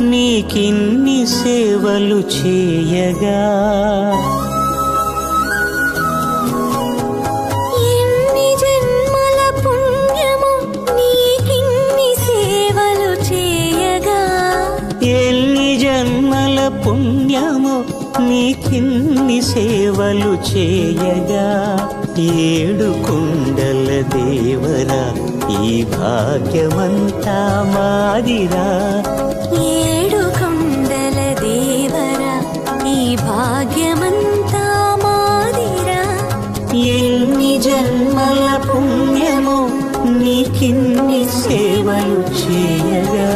నీకిన్ని సేవలు చేయగా ఎన్ని జన్మల పుణ్యము నీకిన్ని సేవలు చేయగా ఎన్ని జన్మల పుణ్యము నీకిన్ని సేవలు చేయగా ఏడు కొండల దేవరా ఈ భాగ్యమంతా మాదిరా ఏడు కొండల దేవరా ఈ భాగ్యమంతా మాదిరా ఎన్ని జన్మల పుణ్యము నీకిన్ని సేవలు చేయగా